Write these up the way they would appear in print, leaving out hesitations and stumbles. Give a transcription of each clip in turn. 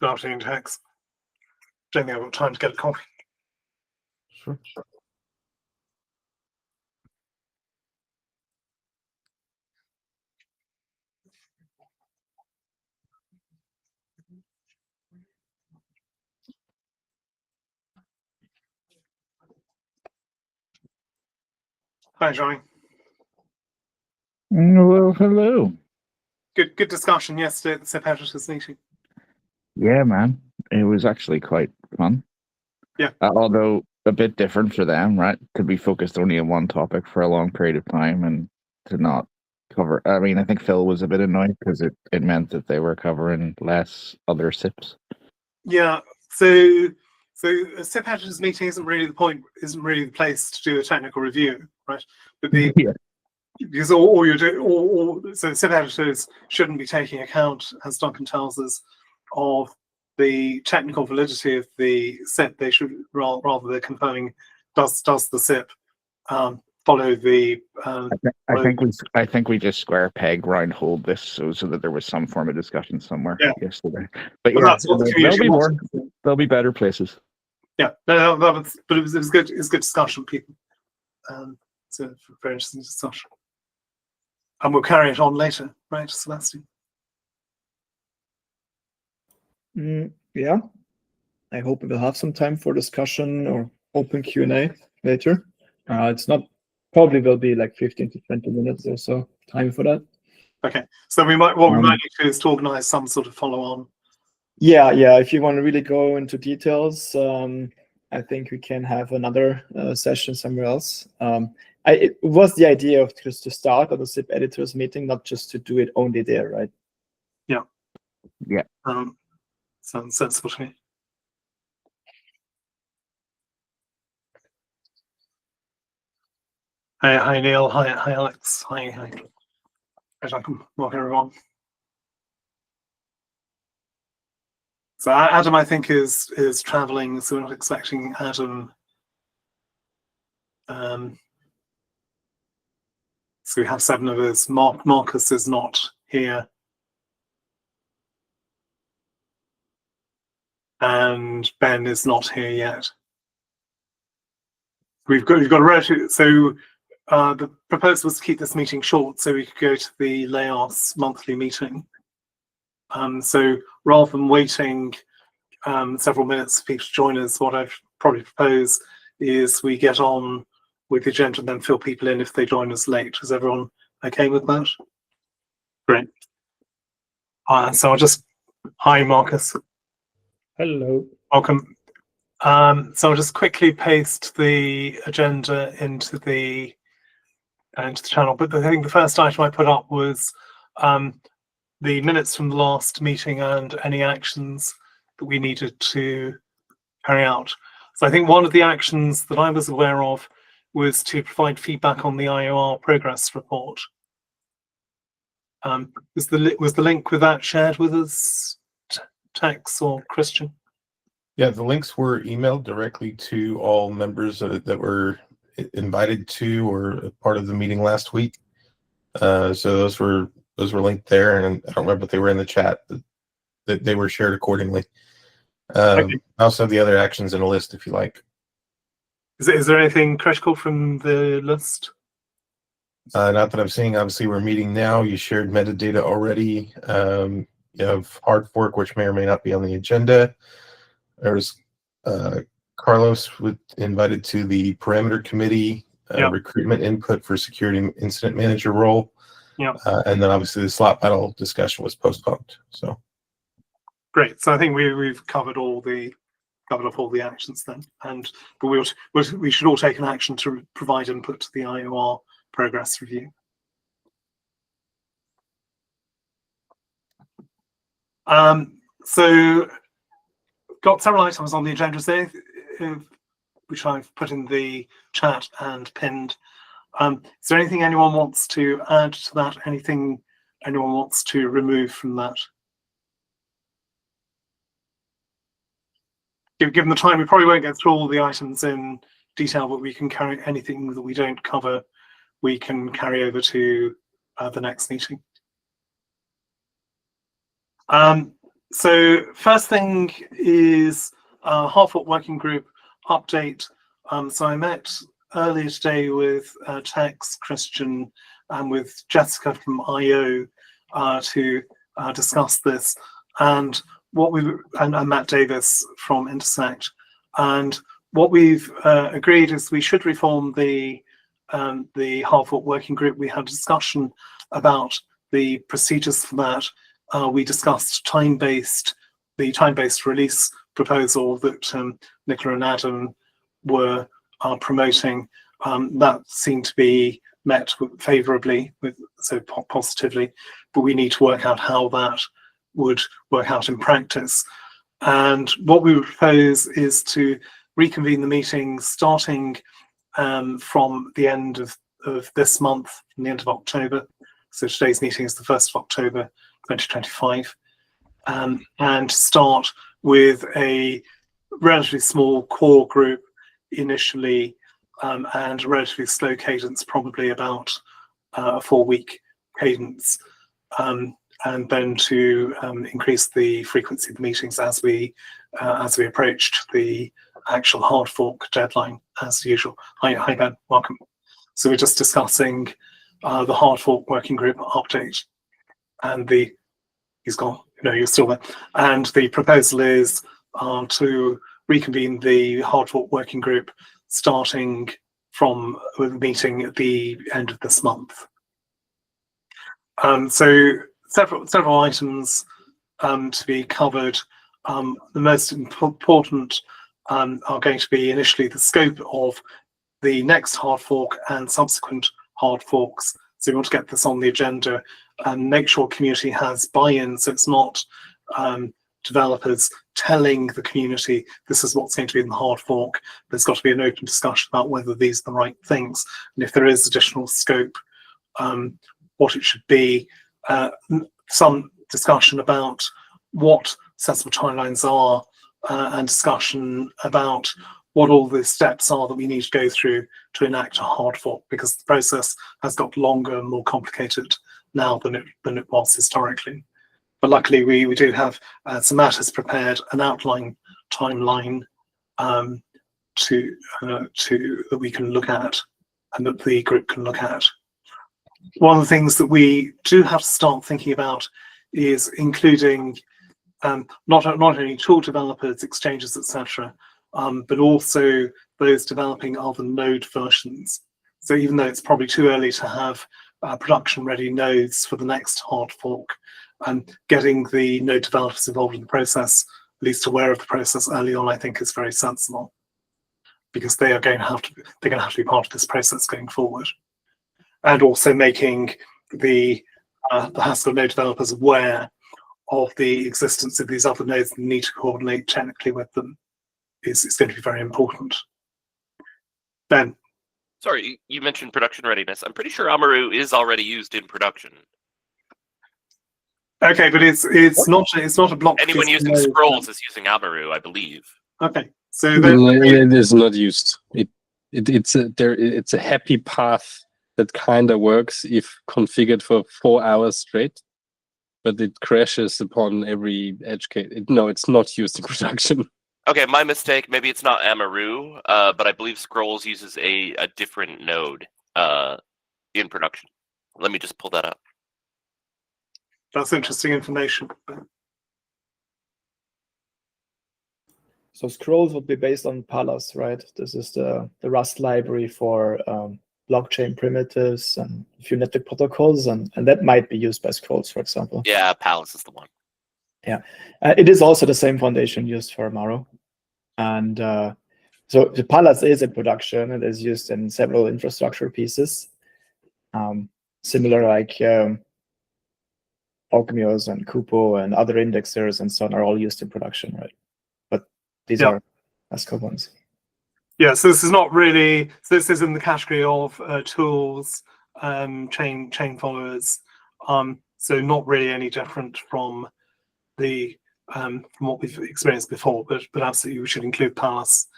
Good afternoon, Tex. Don't think I've got time to get a coffee. Sure. Hi, Johnny. Well, hello. Good discussion yesterday at the SIP editors meeting. Yeah, man. It was actually quite fun. Yeah. Although a bit different for them, right? To be focused only on one topic for a long period of time and to not cover. I mean, I think Phil was a bit annoyed because it meant that they were covering less other SIPs. Yeah. So a SIP editors meeting isn't really the place to do a technical review, right? But Yeah. because all you're doing, so SIP editors shouldn't be taking account, as Duncan tells us, of the technical validity of the SIP. They should rather they're confirming does the SIP follow the. I think we just square peg round hold this so that there was some form of discussion somewhere yesterday. But well, yeah, that's what the there'll be more. wants. There'll be better places. Yeah, no, but it was good. It was good discussion, people. It's a very interesting discussion, and we'll carry it on later, right, Sebastian? Yeah, I hope we will have some time for discussion or open Q&A later. It's not probably will be like 15 to 20 minutes or so time for that. Okay, so we might need to do is to organize some sort of follow-on. Yeah. If you want to really go into details, I think we can have another session somewhere else. It was the idea of just to start at the SIP editors meeting, not just to do it only there, right? Yeah. Yeah. Sounds sensible to me. Hi Neil. Hi Alex. Hi. Welcome everyone. So Adam, I think, is traveling, so we're not expecting Adam. So we have 7 of us. Marcus is not here, and Ben is not here yet. We've got a relative. So the proposal was to keep this meeting short, so we could go to the LAOS monthly meeting. So rather than waiting several minutes for people to join us, what I'd probably propose is we get on with the agenda and then fill people in if they join us late. Is everyone okay with that? Great. So I'll just, hi Marcus. Hello. Welcome. So I'll just quickly paste the agenda into the channel. But I think the first item I put up was the minutes from the last meeting and any actions that we needed to carry out. So I think one of the actions that I was aware of was to provide feedback on the IOR progress report. Was the link with that shared with us, Tex or Christian? Yeah, the links were emailed directly to all members that were invited to or part of the meeting last week. So those were linked there, and I don't remember if they were in the chat, but that they were shared accordingly. Okay. I also have the other actions in a list if you like. Is there anything critical from the list? Not that I'm seeing. Obviously, we're meeting now. You shared metadata already. You have hard fork, which may or may not be on the agenda. There's Carlos invited to the parameter committee, recruitment input for security incident manager role. Yeah. And then obviously the slot battle discussion was postponed. So great. So I think we've covered off all the actions then, but we should all take an action to provide input to the IOR progress review. So got several items on the agenda today, which I've put in the chat and pinned. Is there anything anyone wants to add to that? Anything anyone wants to remove from that? Given the time, we probably won't get through all the items in detail, but we can carry anything that we don't cover, we can carry over to the next meeting. So first thing is Hardfork Working Group update. So I met earlier today with Tex, Christian, and with Jessica from IO to discuss this, and and Matt Davis from Intersect. And what we've agreed is we should reform the Hardfork Working Group. We had a discussion about the procedures for that. We discussed the time-based release proposal that Nicola and Adam were promoting. That seemed to be met favourably, positively, but we need to work out how that would work out in practice. And what we propose is to reconvene the meeting starting from the end of this month, from the end of October. So today's meeting is the 1st of October 2025, and start with a relatively small core group initially, and a relatively slow cadence, probably about a 4-week cadence, and then to increase the frequency of the meetings as we approached the actual hard fork deadline, as usual. Hi Ben, welcome. So we're just discussing the hard fork working group update, and he's gone. No, you're still there. And the proposal is to reconvene the hard fork working group starting from the meeting at the end of this month. So several items to be covered. The most important are going to be initially the scope of the next hard fork and subsequent hard forks. So we want to get this on the agenda and make sure community has buy-in, so it's not developers telling the community this is what's going to be in the hard fork. There's got to be an open discussion about whether these are the right things, and if there is additional scope, what it should be. Some discussion about what sensible timelines are, and discussion about what all the steps are that we need to go through to enact a hard fork, because the process has got longer and more complicated now than it was historically. But luckily we do have some matters prepared, an outline timeline to that we can look at and that the group can look at. One of the things that we do have to start thinking about is including not only tool developers, exchanges, etc., but also those developing other node versions. So even though it's probably too early to have production-ready nodes for the next hard fork, getting the node developers involved in the process, at least aware of the process early on, I think is very sensible, because they're going to have to be part of this process going forward. And also making the Haskell node developers aware of the existence of these other nodes and need to coordinate technically with them is going to be very important. Ben. Sorry, you mentioned production readiness. I'm pretty sure Amaru is already used in production. Okay, but it's not a block. Anyone using Scrolls is using Amaru, I believe. Okay, so it is not used. It's a happy path that kind of works if configured for 4 hours straight, but it crashes upon every edge case. No, it's not used in production. Okay, my mistake. Maybe it's not Amaru, but I believe Scrolls uses a different node in production. Let me just pull that up. That's interesting information. So Scrolls would be based on Palas, right? This is the Rust library for blockchain primitives and a few network protocols, and that might be used by Scrolls, for example. Yeah, Palace is the one. Yeah, it is also the same foundation used for Amaru. And so the Palas is in production. It is used in several infrastructure pieces, similar like Ogmios and Kupo and other indexers and so on are all used in production, right? But these are Haskell ones. Yeah, so this is not really. So this is in the category of tools, chain followers. So not really any different from from what we've experienced before, but absolutely we should include Palas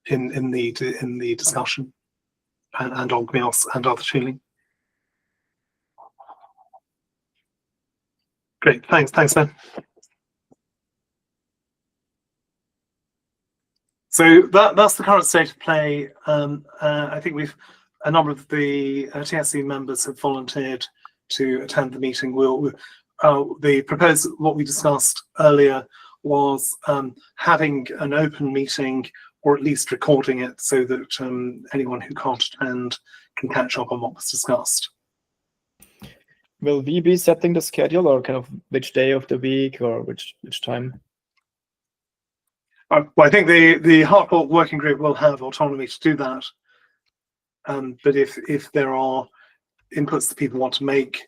in the discussion, and Ogmios and other tooling. Great, thanks Ben. So that's the current state of play. I think a number of the TSC members have volunteered to attend the meeting. What we discussed earlier was having an open meeting, or at least recording it, so that anyone who can't attend can catch up on what was discussed. Will we be setting the schedule, or kind of which day of the week, or which time? Well, I think the Hard Fork Working Group will have autonomy to do that. But if there are inputs that people want to make.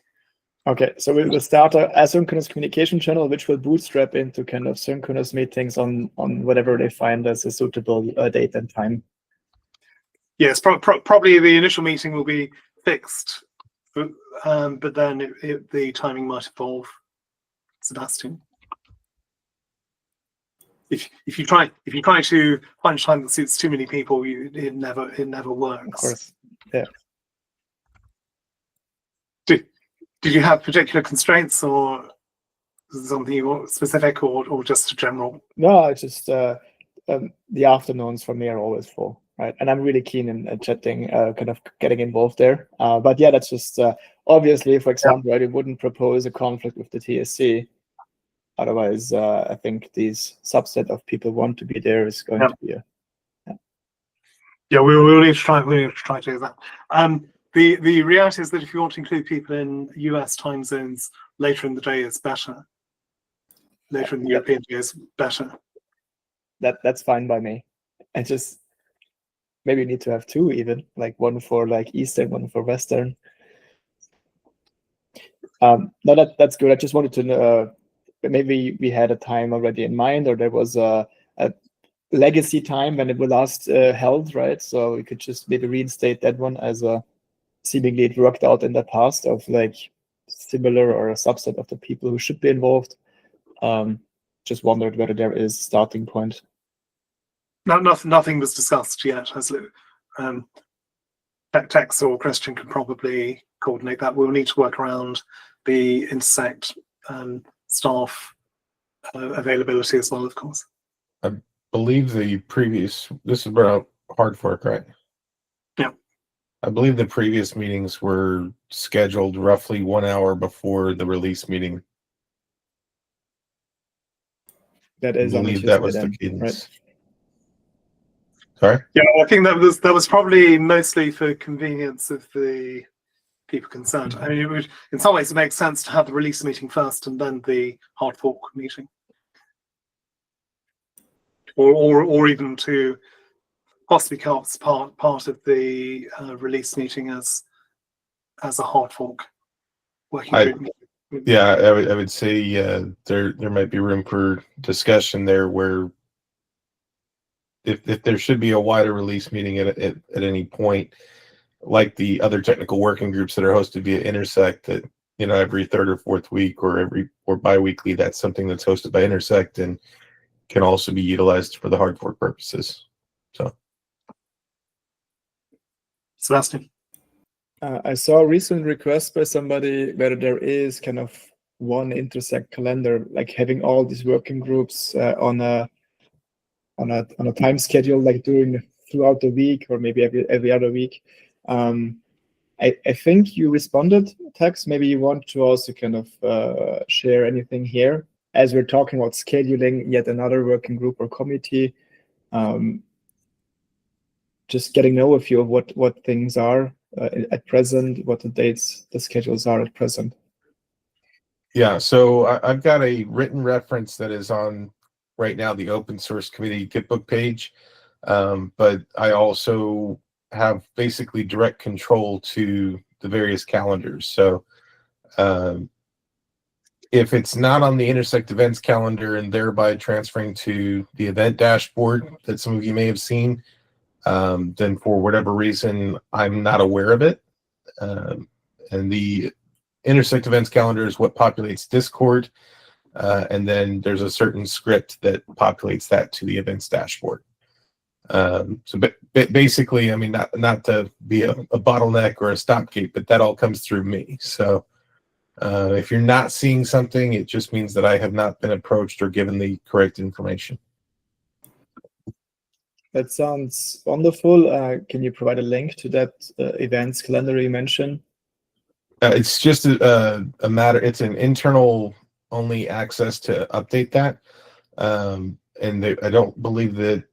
Okay, so we will start a asynchronous communication channel, which will bootstrap into kind of synchronous meetings on whatever they find as a suitable date and time. Yes, probably the initial meeting will be fixed, but then the timing might evolve. Sebastian, if you try to find a time that suits too many people, it never works. Of course, yeah. Did you have particular constraints, or something you want specific, or just a general? No, it's just the afternoons for me are always full, right? And I'm really keen in chatting, kind of getting involved there. But yeah, that's just obviously, for example, I wouldn't propose a conflict with the TSC. Otherwise, I think these subset of people want to be there is going to be a. Yeah, we'll need to try. We need to try to do that. The reality is that if you want to include people in US time zones later in the day, is better. Later in the European day is better. That's fine by me. I just maybe need to have two, even like one for like Eastern, one for Western. No, that's good. I just wanted to know. Maybe we had a time already in mind, or there was a legacy time when it was last held, right? So we could just maybe reinstate that one as a seemingly it worked out in the past of like similar or a subset of the people who should be involved. Just wondered whether there is a starting point. No, nothing was discussed yet, has it? Tex or Christian can probably coordinate that. We'll need to work around the Intersect staff availability as well, of course. I believe this is about Hard Fork, right? Yeah. I believe the previous meetings were scheduled roughly 1 hour before the release meeting. That is I on believe Tuesday that was the then, cadence. right? Sorry? Yeah, I think that was probably mostly for convenience of the people concerned. I mean, it would, in some ways, it makes sense to have the release meeting first and then the Hard Fork meeting, or even to possibly cast part of the release meeting as a Hard Fork working group meeting. Yeah, I would say there might be room for discussion there, where if there should be a wider release meeting at any point, like the other technical working groups that are hosted via Intersect, that every third or fourth week or bi-weekly, that's something that's hosted by Intersect and can also be utilized for the Hard Fork purposes. So, Sebastian. I saw a recent request by somebody whether there is kind of one Intersect calendar, like having all these working groups on a time schedule, like throughout the week, or maybe every other week. I think you responded, Tex. Maybe you want to also kind of share anything here as we're talking about scheduling yet another working group or committee. Just getting an overview of what things are at present, what the dates, the schedules are at present. Yeah, so I've got a written reference that is on right now the open source community Gitbook page, but I also have basically direct control to the various calendars. So if it's not on the Intersect events calendar and thereby transferring to the event dashboard that some of you may have seen, then for whatever reason, I'm not aware of it. And the Intersect events calendar is what populates Discord. And then there's a certain script that populates that to the events dashboard. So basically, I mean, not to be a bottleneck or a stopgate, but that all comes through me. So if you're not seeing something, it just means that I have not been approached or given the correct information. That sounds wonderful. Can you provide a link to that events calendar you mentioned? It's just a matter. It's an internal only access to update that, and I don't believe that.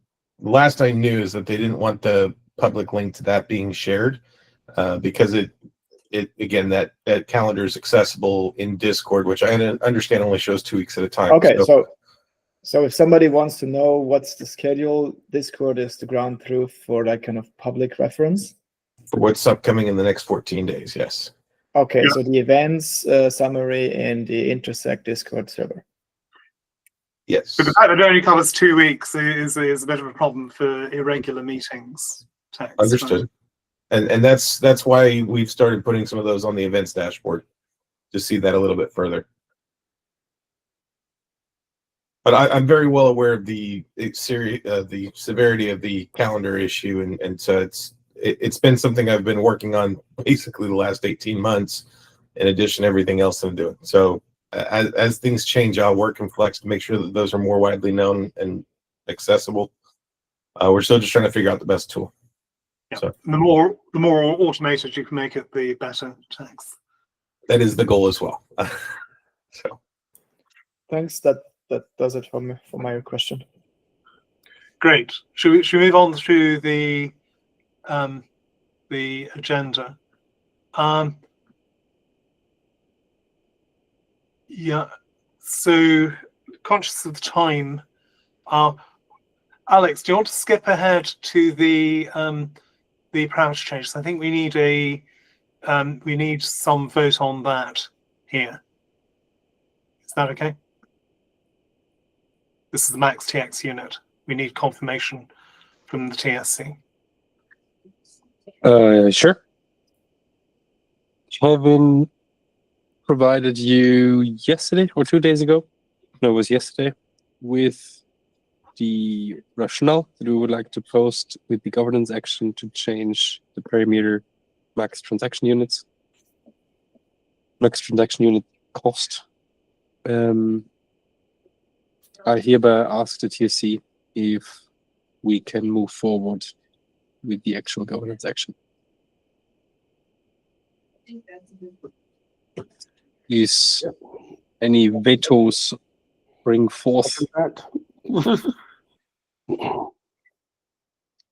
Last I knew is that they didn't want the public link to that being shared because it again that calendar is accessible in Discord, which I understand only shows 2 weeks at a time. Okay, so if somebody wants to know what's the schedule, Discord is the ground truth for that kind of public reference. For what's upcoming in the next 14 days, yes. Okay, Yeah. so the events summary in the Intersect Discord server. Yes. But the fact that it only covers 2 weeks is a bit of a problem for irregular meetings. Text. Understood. And that's why we've started putting some of those on the events dashboard to see that a little bit further. But I'm very well aware of the severity of the calendar issue, and so it's been something I've been working on basically the last 18 months, in addition to everything else I'm doing. So as things change, I'll work and flex to make sure that those are more widely known and accessible. We're still just trying to figure out the best tool. Yeah. So The more automated you can make it, the better. Text. that is the goal as well. So Thanks. That does it for me for my question. Great. Should we move on through the agenda? Yeah. So conscious of the time, Alex, do you want to skip ahead to the parameter changes? I think we need some vote on that here. Is that okay? This is the max TX unit. We need confirmation from the TSC. Sure. Kevin provided you yesterday or 2 days ago. No, it was yesterday, with the rationale that we would like to post with the governance action to change the perimeter max transaction units, max transaction unit cost. I hereby ask the TSC if we can move forward with the actual governance action. Is any vetoes bring forth? I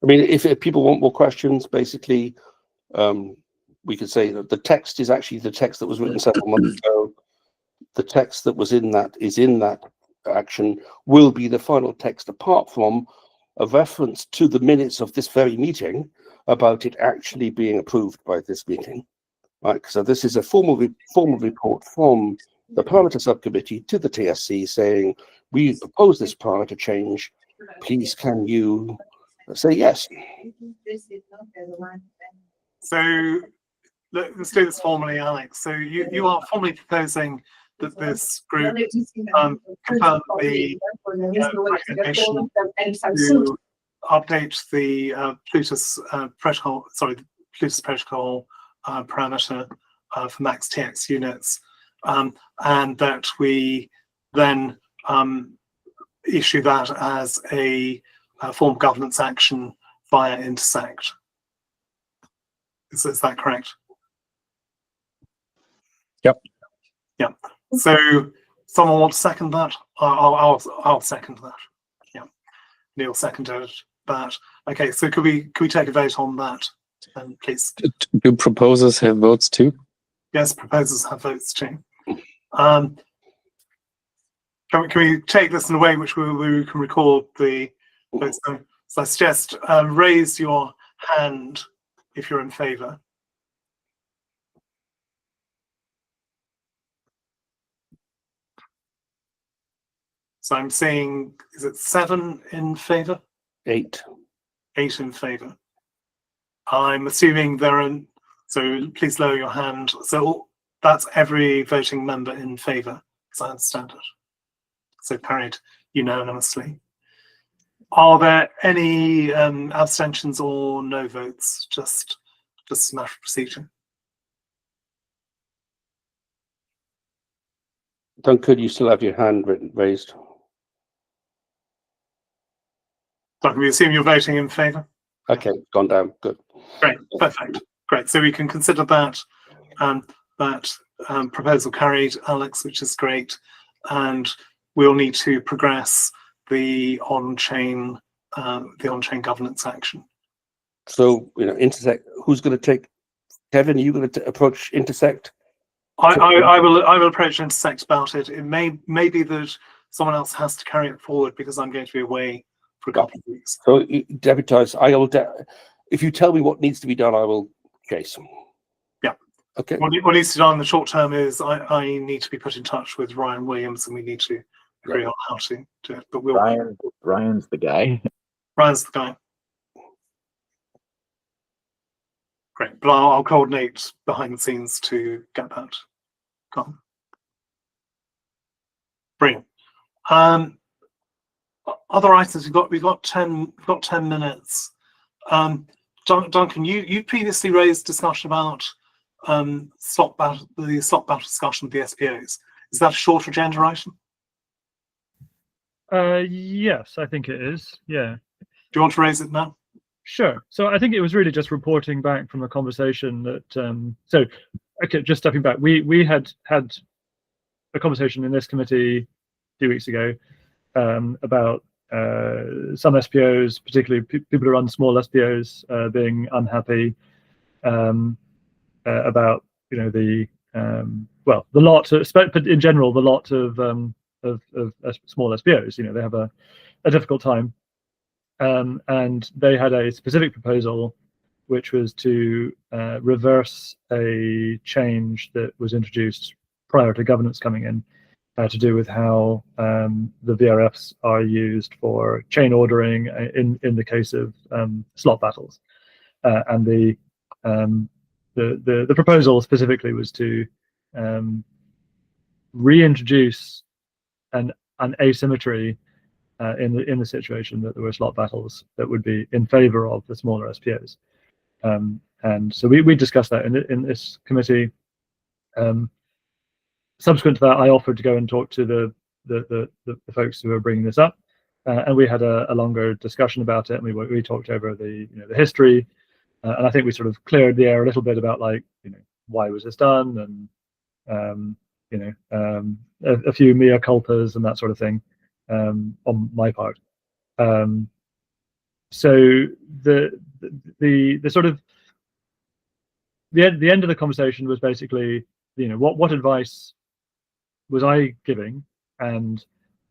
mean, if people want more questions, basically, we could say that the text is actually the text that was written several months ago. The text that was in that is in that action will be the final text, apart from a reference to the minutes of this very meeting about it actually being approved by this meeting. Right. So this is a formal report from the parameter subcommittee to the TSC saying, we propose this parameter change. Please, can you say yes? So let's do this formally, Alex. So you are formally proposing that this group confirm the recommendation to update the Plutus protocol. Sorry, the Plutus protocol parameter for max TX units, and that we then issue that as a form of governance action via Intersect. Is that correct? Yep. Yeah. So, someone want to second that? I'll second that. Yeah. Neil seconded that. Okay. So, could we take a vote on that, then, please? Do proposers have votes too? Yes, proposers have votes too. Can we take this in a way which we can record the votes? So I suggest raise your hand if you're in favour. So I'm seeing, is it 7 in favour? 8. 8 in favour. I'm assuming there are, so please lower your hand. So that's every voting member in favour, as I understand it. So carried unanimously. Are there any abstentions or no votes? Just a matter of procedure. Duncan, you still have your hand raised. Duncan, we assume you're voting in favour? Okay, gone down. Good. Great, perfect. Great. So we can consider that proposal carried, Alex, which is great. And we'll need to progress the on-chain governance action. So, Intersect, who's going to take, Kevin, are you going to approach Intersect? I will approach Intersect about it. It may be that someone else has to carry it forward because I'm going to be away for a couple of weeks. So, deputise, if you tell me what needs to be done, I will chase. Yeah. Okay. What needs to be done in the short term is I need to be put in touch with Ryan Williams, and we need to agree on how to do it. But Ryan's the guy. Ryan's the guy. Great, but I'll coordinate behind the scenes to get that done. Brilliant. Other items we've got 10 minutes. Duncan, you previously raised discussion about the slot battle discussion with the SPOs. Is that a short agenda item? Yes, I think it is. Yeah. Do you want to raise it now? Sure. So I think it was really just reporting back from a conversation that. Okay, just stepping back, we had a conversation in this committee a few weeks ago about some SPOs, particularly people who run small SPOs, being unhappy about the lot, but in general the lot of small SPOs. They have a difficult time, and they had a specific proposal, which was to reverse a change that was introduced prior to governance coming in, to do with how the VRFs are used for chain ordering in the case of slot battles, and the proposal specifically was to reintroduce an asymmetry in the situation that there were slot battles that would be in favor of the smaller SPOs. And so we discussed that in this committee. Subsequent to that, I offered to go and talk to the folks who were bringing this up, and we had a longer discussion about it. And we talked over the history, and I think we sort of cleared the air a little bit about why was this done, and a few mea culpas and that sort of thing on my part. So the sort of the end of the conversation was basically what advice was I giving, and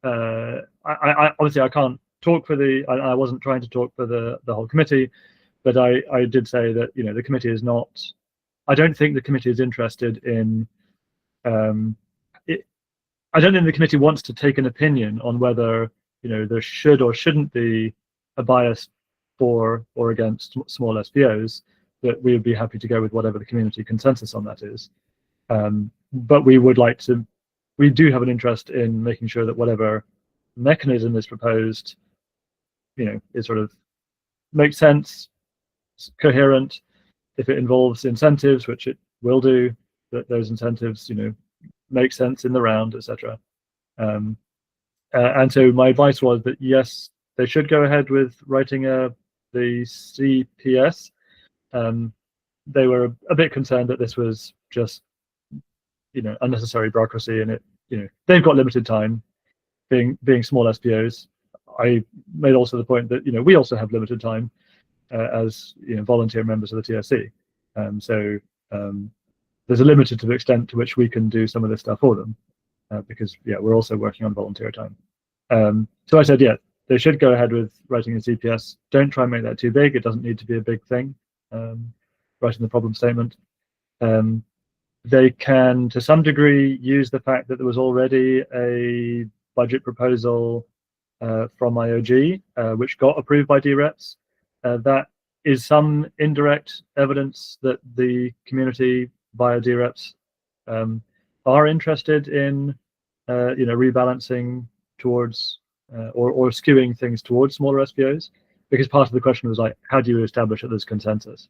I obviously I can't talk for I wasn't trying to talk for the whole committee, but I did say that the committee is not. I don't think the committee is interested in. I don't think the committee wants to take an opinion on whether there should or shouldn't be a bias for or against small SPOs. That we would be happy to go with whatever the community consensus on that is. But we would like to. We do have an interest in making sure that whatever mechanism is proposed, it sort of makes sense, coherent. If it involves incentives, which it will do, that those incentives, make sense in the round, etc. And so my advice was that yes, they should go ahead with writing the CPS. They were a bit concerned that this was just unnecessary bureaucracy, and it they've got limited time, being small SPOs. I made also the point that we also have limited time as volunteer members of the TSC, so there's a limited extent to which we can do some of this stuff for them, because we're also working on volunteer time. So I said they should go ahead with writing a CPS. Don't try and make that too big. It doesn't need to be a big thing. Writing the problem statement. They can, to some degree, use the fact that there was already a budget proposal from IOG, which got approved by DREPs. That is some indirect evidence that the community via DREPs are interested in, rebalancing towards or skewing things towards smaller SPOs, because part of the question was how do you establish that there's consensus?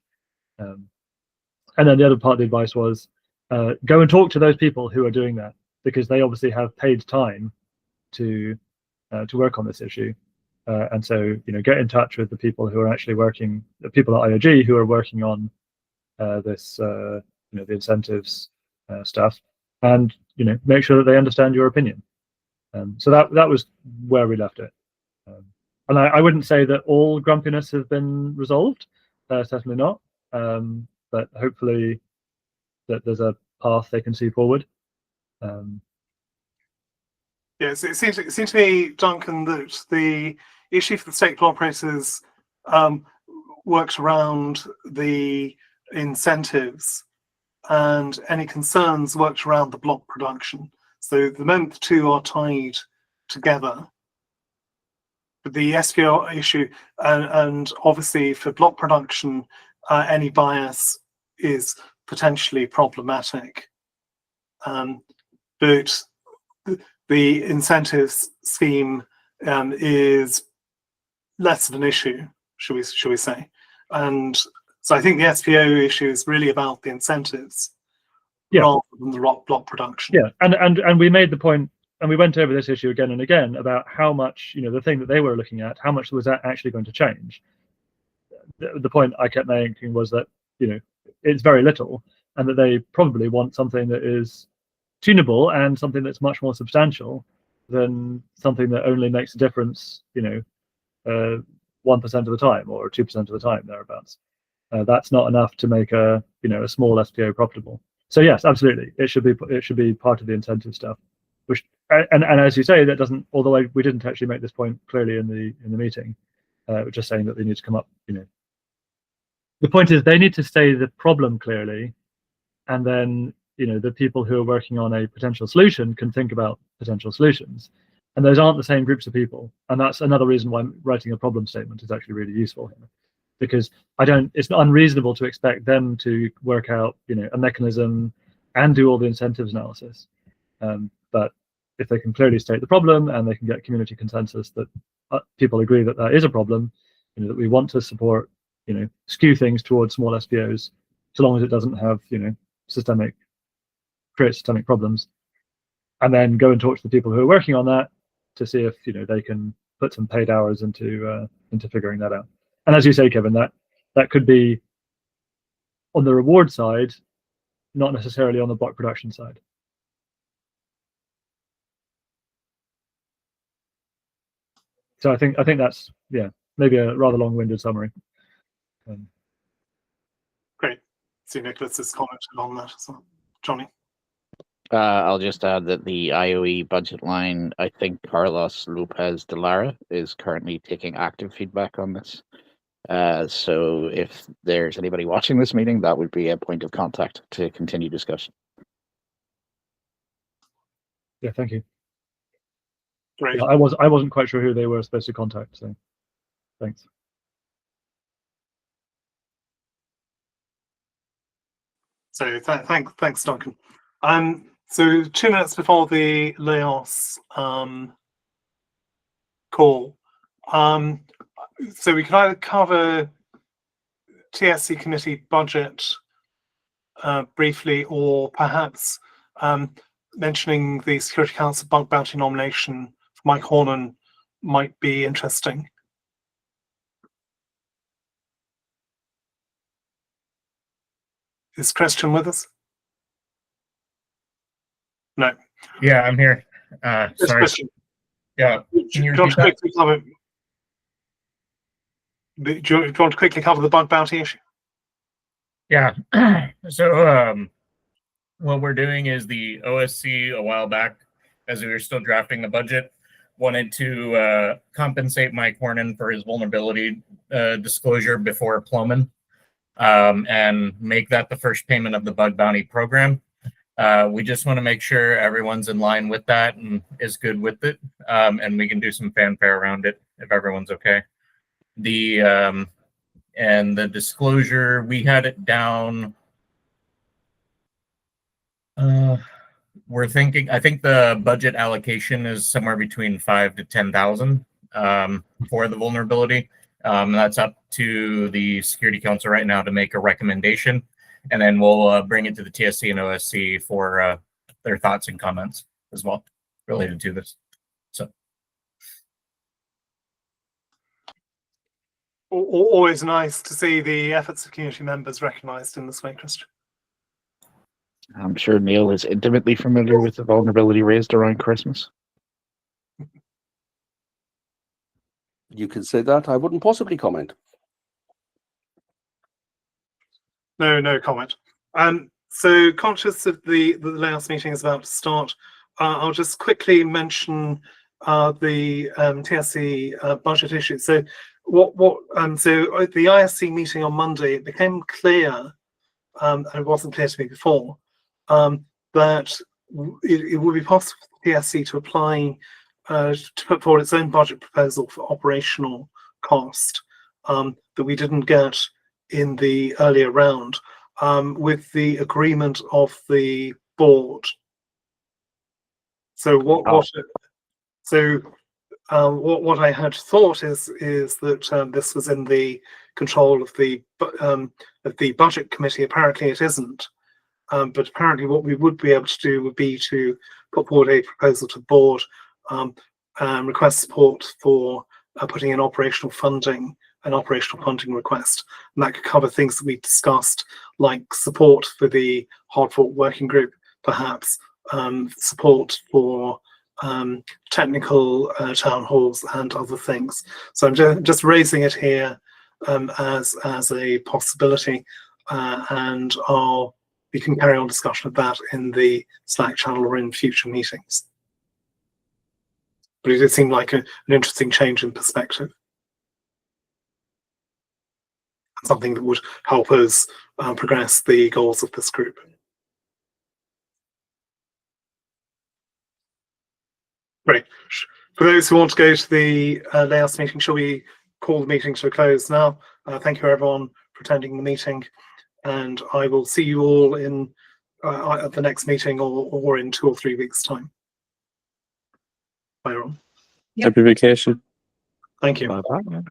And then the other part of the advice was go and talk to those people who are doing that, because they obviously have paid time to work on this issue, And so, get in touch with the people who are actually working, the people at IOG who are working on this, the incentives stuff, and make sure that they understand your opinion. So that was where we left it. And I wouldn't say that all grumpiness has been resolved, certainly not. But hopefully that there's a path they can see forward. Yes, it seems to me, Duncan, that the issue for the state pool operators worked around the incentives, and any concerns worked around the block production. So the moment the two are tied together, the SPO issue, and obviously for block production, any bias is potentially problematic. But the incentives scheme is less of an issue, shall we say? And so I think the SPO issue is really about the incentives rather than the block production. Yeah, and we made the point, and we went over this issue again and again about how much, the thing that they were looking at, how much was that actually going to change. The point I kept making was that, it's very little, and that they probably want something that is tunable and something that's much more substantial than something that only makes a difference, 1% of the time or 2% of the time, thereabouts. That's not enough to make a small SPO profitable. So yes, absolutely, it should be part of the incentive stuff. Which and as you say, that doesn't. Although we didn't actually make this point clearly in the meeting, we're just saying that they need to come up. The point is they need to say the problem clearly, and then the people who are working on a potential solution can think about potential solutions. And those aren't the same groups of people. And that's another reason why writing a problem statement is actually really useful here. Because it's not unreasonable to expect them to work out, a mechanism and do all the incentives analysis. But if they can clearly state the problem and they can get community consensus that people agree that that is a problem, that we want to support, skew things towards small SPOs, so long as it doesn't have, create systemic problems, and then go and talk to the people who are working on that to see if they can put some paid hours into figuring that out. And as you say, Kevin, that could be on the reward side, not necessarily on the block production side. So I think that's maybe a rather long-winded summary. Great. See, Nicholas has commented on that as well. Johnny. I'll just add that the IOE budget line, I think Carlos Lopez de Lara is currently taking active feedback on this. So if there's anybody watching this meeting, that would be a point of contact to continue discussion. Yeah, thank you. Great. Yeah, I wasn't quite sure who they were supposed to contact, so thanks. So thanks, Duncan. So 2 minutes before the Laos call, so we could either cover TSC committee budget briefly, or perhaps mentioning the Security Council bug bounty nomination for Mike Hornan might be interesting. Is Christian with us? No. Yeah, I'm here. Sorry. Christian. Yeah. Do you want to quickly cover? Do you want to quickly cover the bug bounty issue? Yeah. So what we're doing is the OSC a while back, as we were still drafting the budget, wanted to compensate Mike Hornan for his vulnerability disclosure before Plomin, and make that the first payment of the bug bounty program. We just want to make sure everyone's in line with that and is good with it, and we can do some fanfare around it if everyone's okay. And the disclosure, we had it down. We're thinking, I think the budget allocation is somewhere between 5,000 to 10,000 for the vulnerability. That's up to the Security Council right now to make a recommendation, and then we'll bring it to the TSC and OSC for their thoughts and comments as well related to this. So, Always nice to see the efforts of community members recognised in this way, Christian. I'm sure Neil is intimately familiar with the vulnerability raised around Christmas. You can say that. I wouldn't possibly comment. No comment. So conscious of the Laos meeting is about to start, I'll just quickly mention the TSC budget issue. So so at the ISC meeting on Monday, it became clear, and it wasn't clear to me before, that it would be possible for TSC to apply to put forward its own budget proposal for operational cost that we didn't get in the earlier round, with the agreement of the board. So what I had thought is that this was in the control of the budget committee. Apparently it isn't. But apparently what we would be able to do would be to put forward a proposal to the board, request support for putting in operational funding, an operational funding request. And that could cover things that we discussed, like support for the Hard Fork Working Group, perhaps, support for technical town halls and other things. So I'm just raising it here as a possibility, and we can carry on discussion of that in the Slack channel or in future meetings. But it did seem like an interesting change in perspective. Something that would help us progress the goals of this group. Great. For those who want to go to the Laos meeting, shall we call the meeting to a close now? Thank you everyone for attending the meeting, and I will see you all in at the next meeting or in 2 or 3 weeks' time. Bye, everyone. Happy vacation. Thank you. Bye-bye.